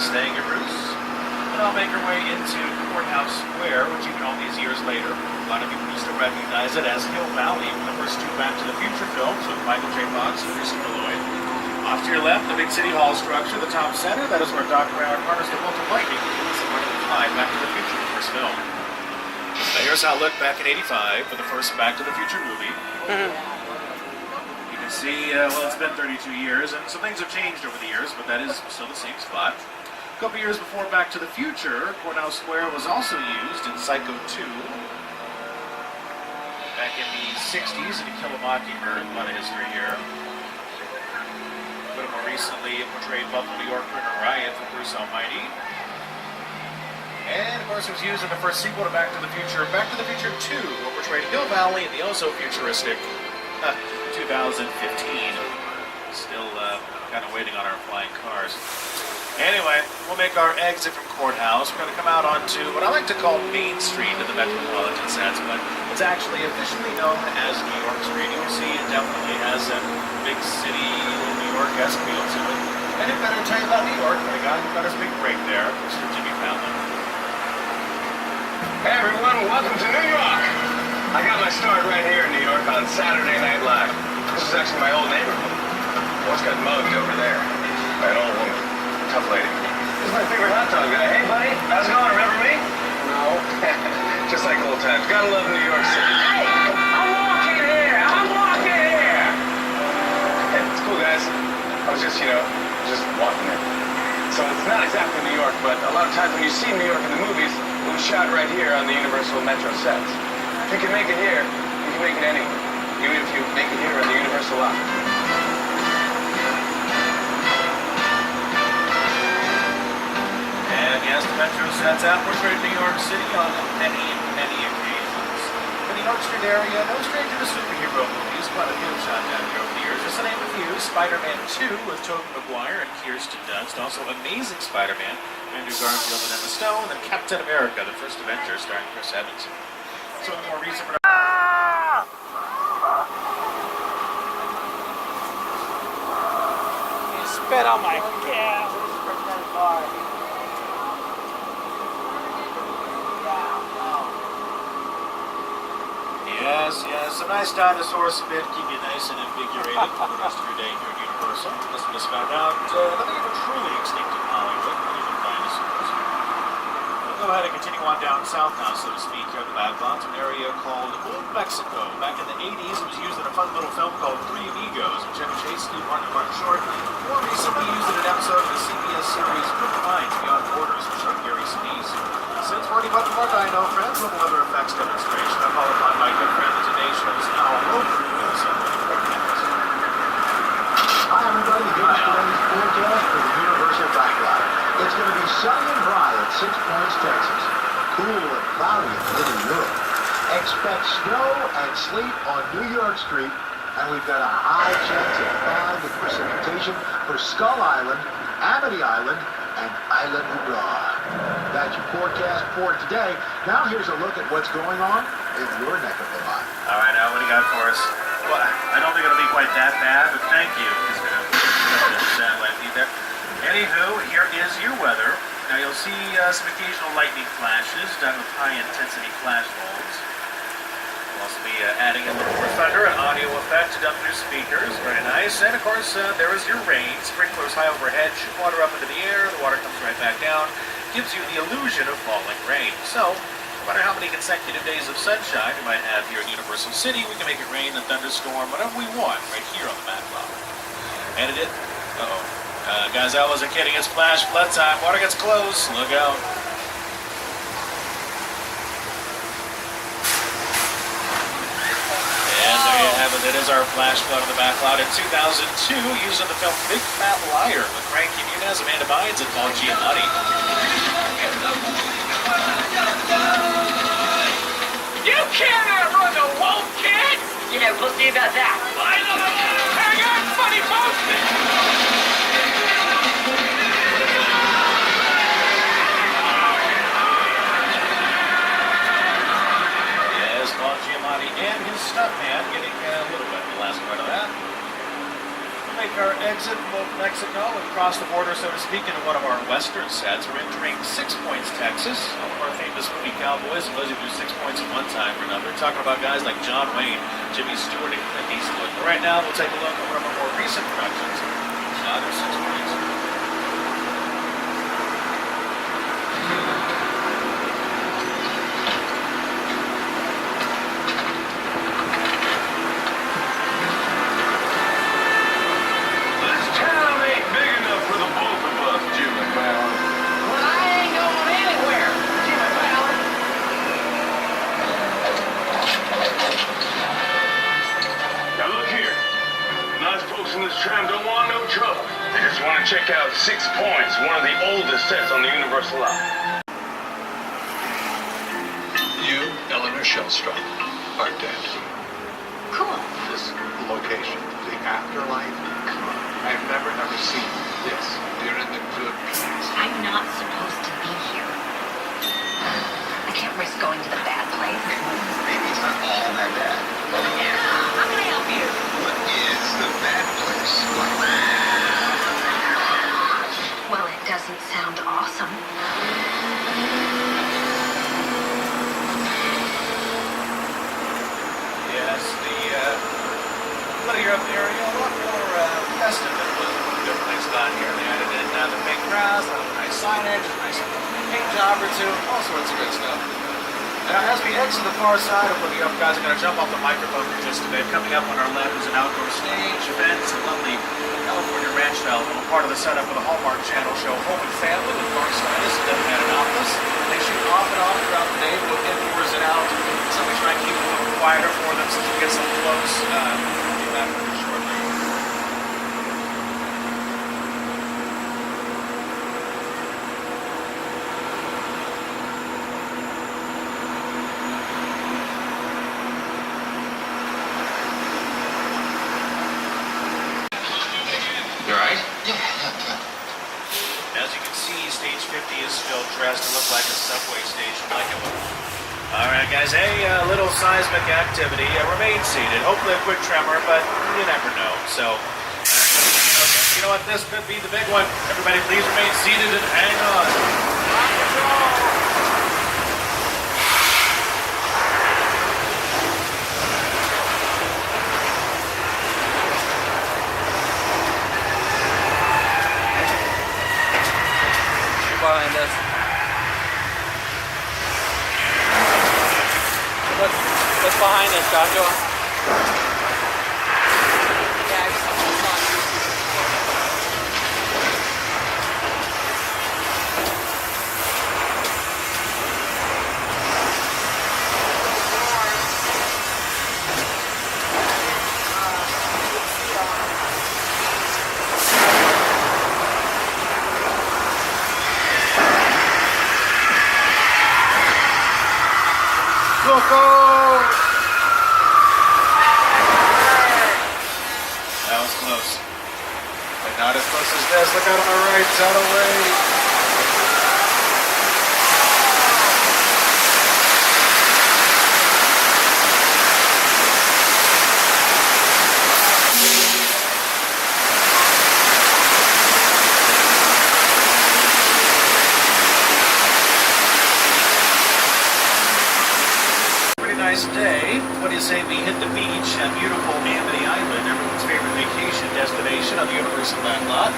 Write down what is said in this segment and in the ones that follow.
staying at Bruce. And I'll make our way into Courthouse Square, which even all these years later, a lot of people still recognize it as Hill Valley from the first two Back to the Future films with Michael J. Fox and Christopher Lloyd. Off to your left, the big City Hall structure, the top center, that is where Dr. Howard harnessed the bolt of lightning to run the fly Back to the Future, the first film. So here's how it looked back in '85 for the first Back to the Future movie. You can see, well, it's been 32 years, and some things have changed over the years, but that is still the same spot. A couple years before Back to the Future, Courthouse Square was also used in Psycho 2. Back in the 60s, in To Kill a Mockingbird, a lot of history here. A little more recently, it portrayed Buffalo, New York, Printer Riot for Bruce Almighty. And, of course, it was used in the first sequel to Back to the Future, Back to the Future 2, what portrayed Hill Valley in the also futuristic 2015. Still kind of waiting on our flying cars. Anyway, we'll make our exit from Courthouse. We're going to come out onto what I like to call Main Street in the metropolitan sense, but it's actually officially known as New York Street. You'll see it definitely has a big city, New York-esque feel to it. And it better tell you about New York, but a guy who got his big break there, Mr. Jimmy Fallon. Hey everyone, welcome to New York! I got my start right here in New York on Saturday Night Live. This is actually my old neighborhood. Once got mugged over there by an old woman. Tough lady. This is my favorite hot dog guy. Hey buddy, how's it going? Remember me? No. Just like old times. Gotta love New York City. Hey! I'm walking here! I'm walking here! Hey, it's cool guys. I was just walking in. So it's not exactly New York, but a lot of times when you see New York in the movies, it was shot right here on the Universal Metro sets. If you can make it here, you can make it anywhere. Even if you make it here on the Universal lot. And yes, the Metro sets out portrayed New York City on many occasions. The New York Street area, no stranger to superhero movies, quite a few shot down here over the years. Just to name a few, Spider-Man 2 with Tobey Maguire and Kirsten Dunst. Also Amazing Spider-Man, Andrew Garfield and Emma Stone. And Captain America, the first Avenger, starring Chris Evans. Some of the more recent productions. You spit on my gas. Yes, a nice dinosaur spit, keep you nice and invigorated for the rest of your day here at Universal. As we just found out, nothing even truly extinct in Hollywood, not even dinosaurs. We'll go ahead and continue on down south now, so to speak, here at the Backlot, an area called Old Mexico. Back in the 80s, it was used in a fun little film called Three Amigos, with Chevy Chase, Steve Martin, and Martin Short. More recently used in an episode of the CBS series Good Minds Beyond Borders, with Sean Gary Sinise. Since we're already much more dino friends, with a weather effects demonstration, I call upon my good friend, the Today Show's now over Hi everybody, here's today's forecast for the Universal Backlot. It's going to be sunny and dry at 6 Points, Texas. Cool and cloudy in Little Europe. Expect snow and sleet on New York Street, and we've got a high chance of fog and precipitation for Skull Island, Amity Island, and Island Hurrah. That's your forecast for today. Now here's a look at what's going on in your neck of the line. All right, now what do you got for us? Well, I don't think it'll be quite that bad, but thank you. There. Anywho, here is your weather. Now you'll see some occasional lightning flashes done with high-intensity flash bulbs. We'll also be adding in the more thunder and audio effect done through speakers. Very nice. And of course, there is your rain. Sprinklers high overhead shoot water up into the air. The water comes right back down. Gives you the illusion of falling rain. So, no matter how many consecutive days of sunshine we might have here in Universal City, we can make it rain and thunderstorm whatever we want right here on the Backlot. And it did. Guys, I wasn't kidding. It's flash flood time. Water gets close. Look out. And there you have it. It is our flash flood on the Backlot in 2002, using the film Big Fat Liar with Frank Muniz, Amanda Bynes, and Paul Giamatti. You can't outrun the wolf, kid! Yeah, we'll see about that. Hang on, funny folks! Yes, Paul Giamatti and his stuntman getting a little bit the last part of that. We'll make our exit from Mexico and cross across the border, so to speak, into one of our western sets. We're entering 6 Points, Texas, home of our famous movie Cowboys, and those who do 6 Points at one time or another. Talking about guys like John Wayne, Jimmy Stewart, and Clint Eastwood. But right now, we'll take a look at one of our more recent productions, another 6 Points. Check out 6 Points, one of the oldest sets on the Universal line. You, Eleanor Shellstrop, are dead. Cool. This location, the afterlife, I've never seen this. You're in the good place. I'm not supposed to be here. I can't risk going to the bad place. Maybe it's not all that bad. Yeah, how can I help you? What is the bad place? Well, it doesn't sound awesome. Yes, the Little Europe area, a lot more festive than it was when we did things down here. They added in the big grass, a little nice signage, a nice paint job or two, all sorts of good stuff. Now, as we exit the far side of Little Europe, guys are going to jump off the microphone for just a bit. Coming up on our left is an outdoor stage, events, and lovely California ranch style, little part of the setup for the Hallmark Channel show Home and Family with Mark Stitus and Devin Antonopoulos. They shoot off and on throughout the day, both indoors and out. So we try and keep it a little quieter for them since we get so close. We'll be back with you shortly. You alright? As you can see, stage 50 is still dressed to look like a subway station. Like it would. All right, guys. Hey, a little seismic activity. Remain seated. Hopefully a quick tremor, but you never know. So, okay. You know what? This could be the big one. Everybody, please remain seated and hang on. Behind us. What's behind us, Joshua? Yeah, I've seen this on YouTube before. That was close. But not as close as this. Look out on the right. It's out of way. Nice day. What do you say we hit the beach at beautiful Amity Island, everyone's favorite vacation destination on the Universal Backlot.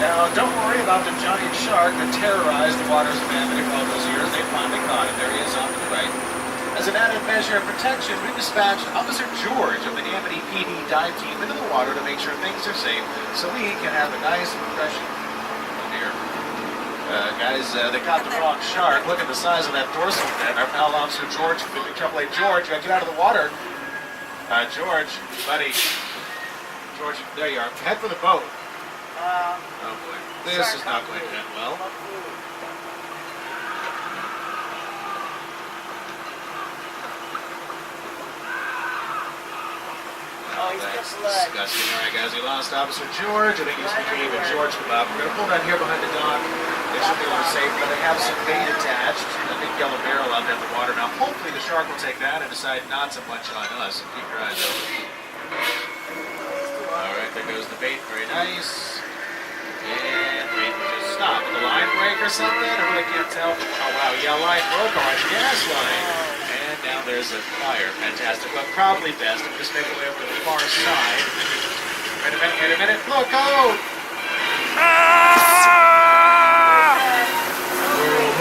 Now, don't worry about the giant shark that terrorized the waters of Amity for all those years. They finally caught him. There he is off to the right. As an added measure of protection, we dispatched Officer George of the Amity PD dive team into the water to make sure things are safe so we can have a nice, refreshing here. Guys, they caught the wrong shark. Look at the size of that dorsal fin. Our pal Officer George, Hey, George, get out of the water. George, buddy. George, there you are. Head for the boat. Oh boy, this is not going to end well. Oh, he's got blood. Disgusting. All right, guys, we lost Officer George. I think he's became and George come up. We're going to pull down here behind the dock. They should be a little safe, but they have some bait attached. A big yellow barrel out there in the water. Now, hopefully the shark will take that and decide not so much on us. Keep your eyes open. All right, there goes the bait. Very nice. And we just stopped. The line break or something? I really can't tell. Oh, wow. Yeah, line broke on the gas line. And now there's a fire. Fantastic. But probably best if we just make our way over to the far side. Wait a minute, wait a minute. Look out!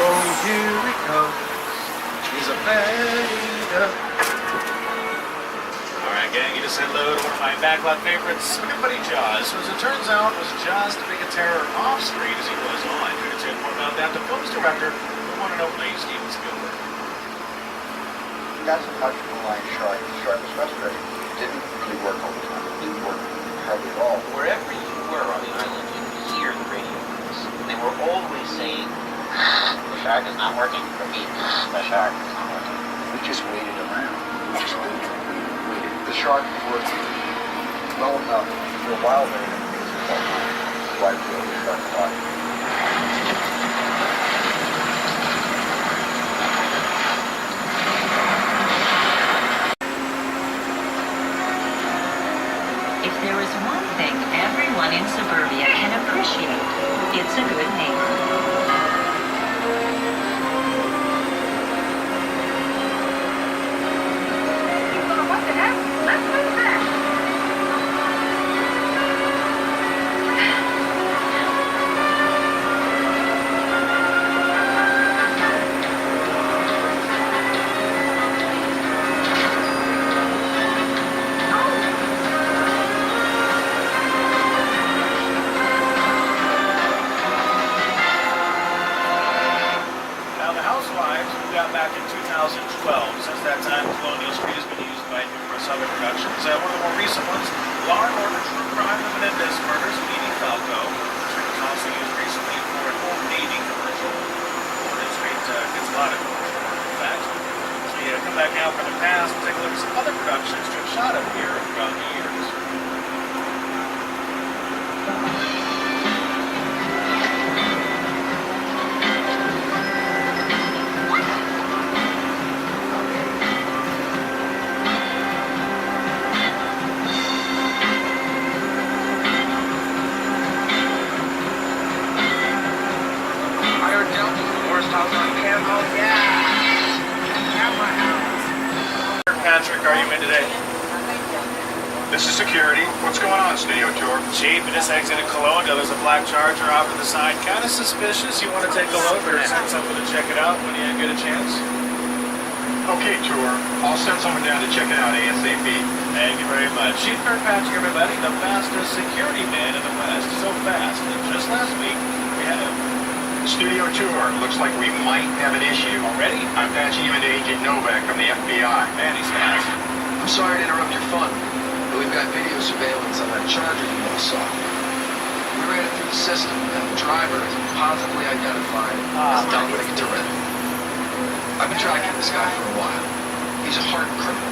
Oh, here we go. He's a bad. Alright, gang, you just said hello to one of my backlot favorites, my good buddy Jaws, who, as it turns out, was just as big a terror off-screen as he was on. Here to tell you more about that, the film's director, the one and only Steven Spielberg. That's a touchable line shark. The shark was frustrating. It didn't really work all the time. It didn't work hardly at all. Wherever you were on the island, you could hear the radio waves. They were always saying, "The shark is not working. Repeat, the shark is not working." We just waited around. We just waited. We waited. The shark worked well enough for a while there to make us fall behind. So I feel the shark thought. If there is one thing everyone in suburbia can appreciate, it's a good neighbor. What the heck? Let's move back. Now, the Housewives moved out back in 2012. Since that time, Colonial Street has been used by numerous other productions. One of the more recent ones, Law & Order True Crime and Menendez Murders with Edie Falco. The street was also used recently for an Old Navy commercial. Oregon Street gets a lot of commercial work, in fact. So we come back now from the past and take a look at some other productions to have shot up here throughout the years. Hired Delta, the worst house on campus. Patrick, are you in today? This is security. What's going on, Studio Tour? Chief, in this exit in Cologne, there's a black Charger off to the side. Kind of suspicious. You want to take a look or send someone to check it out when you get a chance? Okay, Tour. I'll send someone down to check it out ASAP. Thank you very much. Chief Kirkpatrick, everybody, the fastest security man in the West. So fast that just last week we had him. Studio Tour. Looks like we might have an issue. Already? I'm patching you into Agent Novak from the FBI. Man, he's fast. I'm sorry to interrupt your fun, but we've got video surveillance on that Charger you all saw. We ran it through the system, and the driver is positively identified as Dominic Toretto. I've been tracking this guy for a while. He's a hardened criminal.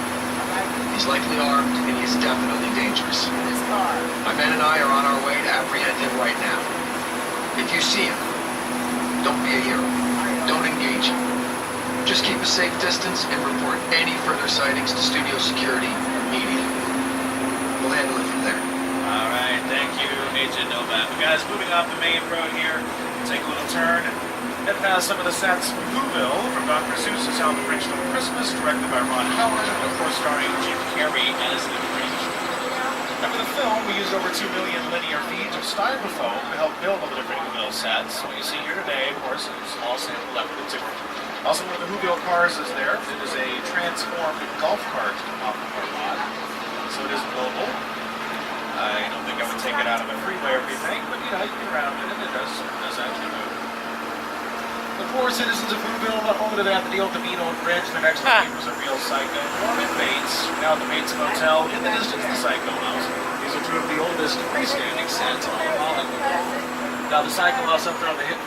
He's likely armed, and he's definitely dangerous. My men and I are on our way to apprehend him right now. If you see him, don't be a hero. Don't engage him. Just keep a safe distance and report any further sightings to studio security immediately. We'll handle it from there. All right, thank you, Agent Novak. Guys, moving off the main road here, take a little turn and head past some of the sets from Whoville, from Dr. Seuss's How the Grinch Stole Christmas, directed by Ron Howard, and of course starring Jim Carrey as the Grinch. Now, for the film, we used over 2 million linear feet of styrofoam to help build all the different Whoville sets. What you see here today, of course, is a small sample left of the tour. Also, one of the Whoville cars is there. It is a transformed golf cart off the car lot. So it is mobile. I don't think I would take it out of the freeway or anything, but you know, you get around in it, it does actually move. The poor citizens of Whoville, not only do they have to deal with the mean old Grinch, their next door neighbor's a real psycho. Norman Bates, now at the Bates Motel, in the distance, the Psycho House. These are two of the oldest freestanding sets in all of Hollywood. Now the Psycho House up there on the hip.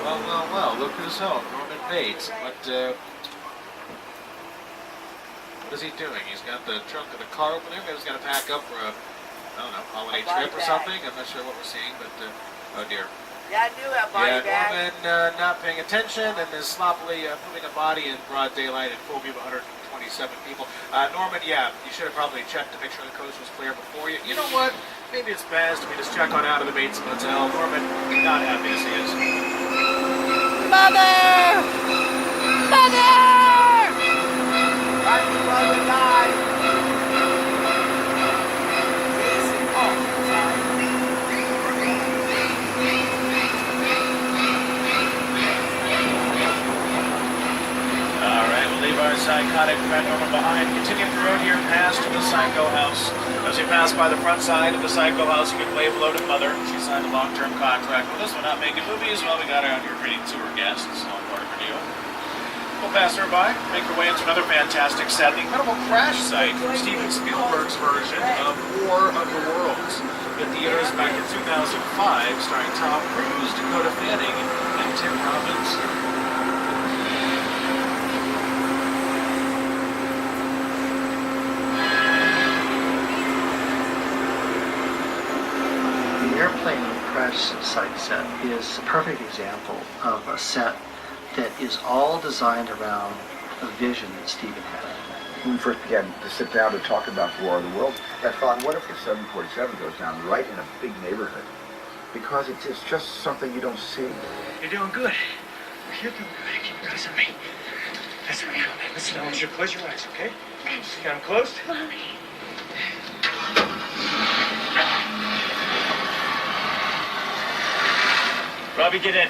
Well, look who's home, Norman Bates. What is he doing? He's got the trunk of the car open there. Maybe he's going to pack up for a, I don't know, holiday trip or something. I'm not sure what we're seeing, but, oh dear. Yeah, I knew that body bag. Norman not paying attention and is sloppily moving a body in broad daylight in full view of 127 people. Norman, yeah, you should have probably checked to make sure the coast was clear before you. You know what? maybe it's best we just check on out of the Bates Motel. Norman, not happy to see us. Mother! Mother! Right before we die. Alright, we'll leave our psychotic friend Norman behind. Continue the road here past the Psycho House. As we pass by the front side of the Psycho House, you can wave hello to Mother. She signed a long-term contract with us. We're not making movies. Well, we got her out here treating tour guests. All part of her deal. We'll pass her by, make our way into another fantastic set, the incredible crash site from Steven Spielberg's version of War of the Worlds. In theaters back in 2005, starring Tom Cruise, Dakota Fanning, and Tim Robbins. The airplane crash site set is a perfect example of a set that is all designed around a vision that Steven had. When we first began to sit down to talk about War of the Worlds, I thought, what if the 747 goes down right in a big neighborhood? Because it's just something you don't see. You're doing good. You're doing good. Keep your eyes on me. That's right. Listen, I want you to close your eyes, okay? You got them closed? Robbie, get in.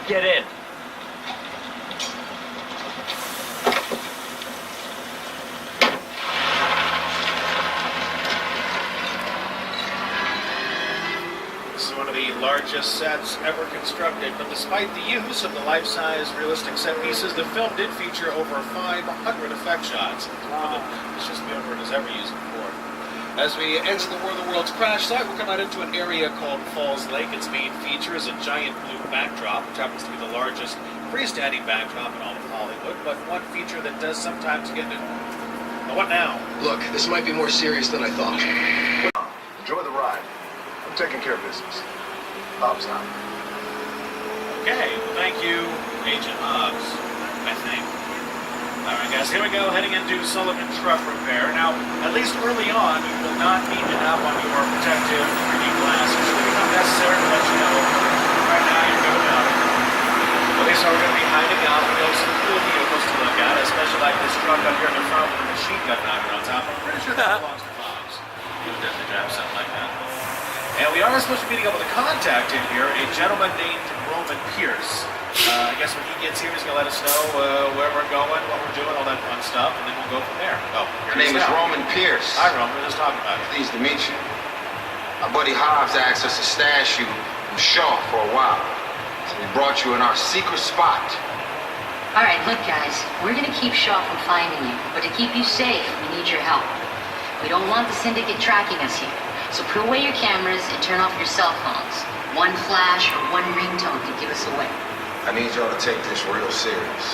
Get in. This is one of the largest sets ever constructed, but despite the use of the life-size realistic set pieces, the film did feature over 500 effect shots. It's just Spielberg has ever used before. As we enter the War of the Worlds crash site, we're coming out into an area called Falls Lake. Its main feature is a giant blue backdrop, which happens to be the largest freestanding backdrop in all of Hollywood, but one feature that does sometimes get into... Oh, what now? Look, this might be more serious than I thought. Enjoy the ride. I'm taking care of business. Bob's out. Okay, well, thank you, Agent Hobbs, I think. All right, guys, here we go, heading into Sullivan Truck Repair. Now, at least early on, you will not need to have on your protective 3D glasses. It's really not necessary to let you know. Right now, you're good about it. Okay, so we're going to be hiding out. We got some cool vehicles to look at, especially like this truck up here in the front with a machine gun mounted on top. I'm pretty sure that belongs to Bob's. He would definitely have something like that. And we are supposed to be able to contact in here a gentleman named Roman Pierce. I guess when he gets here, he's going to let us know where we're going, what we're doing, all that fun stuff, and then we'll go from there. Oh, Your name is Roman Pierce. Hi, Roman. We're just talking about it. Pleased to meet you. My buddy Hobbs asked us to stash you from Shaw for a while. So we brought you in our secret spot. All right, look, guys. We're going to keep Shaw from finding you. But to keep you safe, we need your help. We don't want the syndicate tracking us here. So put away your cameras and turn off your cell phones. One flash or one ringtone could give us away. I need y'all to take this real serious.